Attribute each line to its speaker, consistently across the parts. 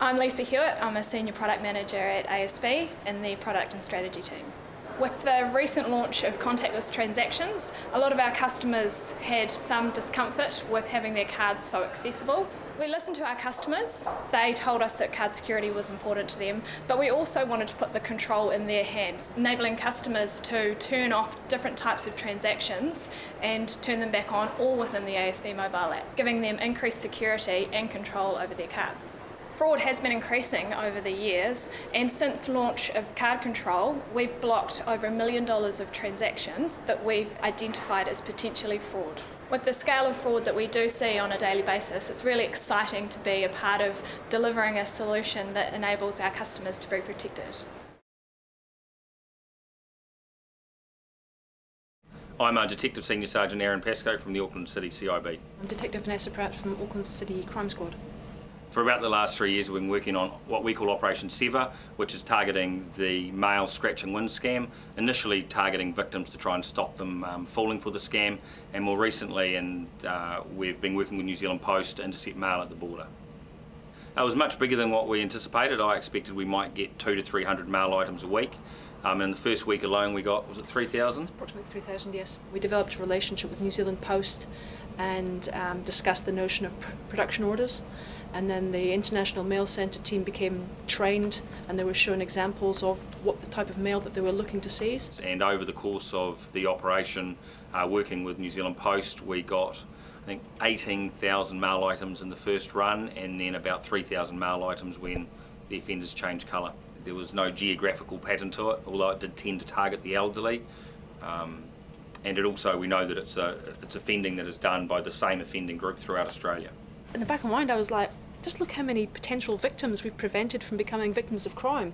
Speaker 1: I'm Lisa Hewitt. I'm a Senior Product Manager at ASB in the Product and Strategy team. With the recent launch of contactless transactions, a lot of our customers had some discomfort with having their cards so accessible. We listened to our customers. They told us that card security was important to them, but we also wanted to put the control in their hands, enabling customers to turn off different types of transactions and turn them back on all within the ASB mobile app, giving them increased security and control over their cards. Fraud has been increasing over the years, and since launch of card control, we've blocked over $1 million of transactions that we've identified as potentially fraud. With the scale of fraud that we do see on a daily basis, it's really exciting to be a part of delivering a solution that enables our customers to be protected.
Speaker 2: I'm Detective Senior Sergeant Aaron Pascoe from the Auckland City CIB.
Speaker 3: I'm Detective Vanessa Pratt from Auckland City Crime Squad.
Speaker 2: For about the last 3 years we've been working on what we call Operation Sever, which is targeting the mail scratch and win scam, initially targeting victims to try and stop them falling for the scam, and more recently we've been working with New Zealand Post to intercept mail at the border. It was much bigger than what we anticipated. I expected we might get 200 to 300 mail items a week. In the first week alone we got, was it 3,000?
Speaker 3: Approximately 3,000, yes. We developed a relationship with New Zealand Post and discussed the notion of production orders. And then the International Mail Centre team became trained, and they were shown examples of what the type of mail that they were looking to seize.
Speaker 2: And over the course of the operation, working with New Zealand Post, we got, I think, 18,000 mail items in the first run, and then about 3,000 mail items when the offenders changed colour. There was no geographical pattern to it, although it did tend to target the elderly. And it also, we know that it's offending that is done by the same offending group throughout Australia.
Speaker 3: In the back of my mind I was like, just look how many potential victims we've prevented from becoming victims of crime.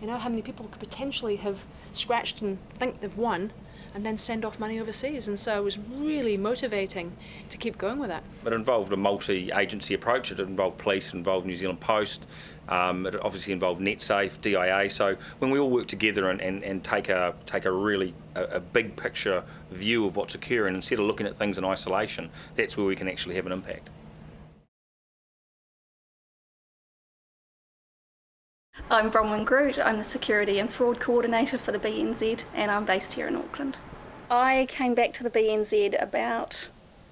Speaker 3: You know, how many people could potentially have scratched and think they've won and then send off money overseas, and so it was really motivating to keep going with that.
Speaker 2: It involved a multi-agency approach. It involved police, it involved New Zealand Post, it obviously involved NetSafe, DIA, so when we all work together and take a really big picture view of what's occurring instead of looking at things in isolation, that's where we can actually have an impact.
Speaker 4: I'm Bronwyn Groot. I'm the Security and Fraud Coordinator for the BNZ, and I'm based here in Auckland. I came back to the BNZ about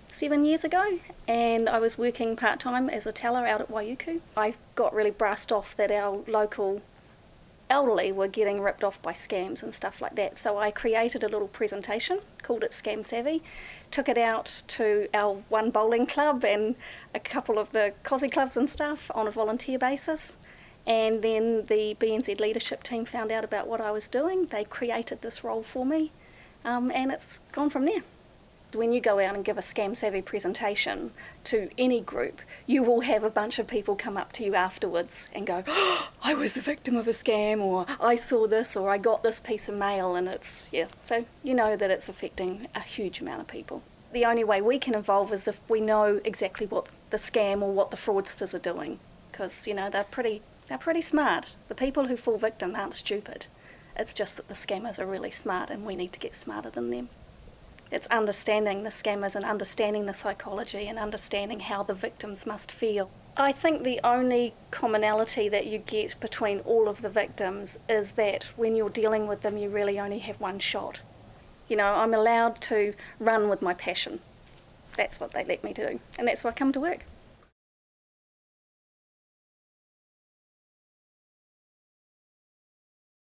Speaker 4: 7 years ago, and I was working part-time as a teller out at Waiuku. I got really brassed off that our local elderly were getting ripped off by scams and stuff like that, so I created a little presentation, called it Scam Savvy, took it out to our one bowling club and a couple of the COSI clubs and stuff on a volunteer basis. And then the BNZ leadership team found out about what I was doing. They created this role for me, and it's gone from there. When you go out and give a Scam Savvy presentation to any group, you will have a bunch of people come up to you afterwards and go, oh, I was the victim of a scam, or I saw this, or I got this piece of mail, and it's, yeah. So you know that it's affecting a huge amount of people. The only way we can evolve is if we know exactly what the scam or what the fraudsters are doing, because, you know, they're pretty smart. The people who fall victim aren't stupid. It's just that the scammers are really smart, and we need to get smarter than them. It's understanding the scammers and understanding the psychology and understanding how the victims must feel. I think the only commonality that you get between all of the victims is that when you're dealing with them, you really only have one shot. You know, I'm allowed to run with my passion. That's what they let me do, and that's why I come to work.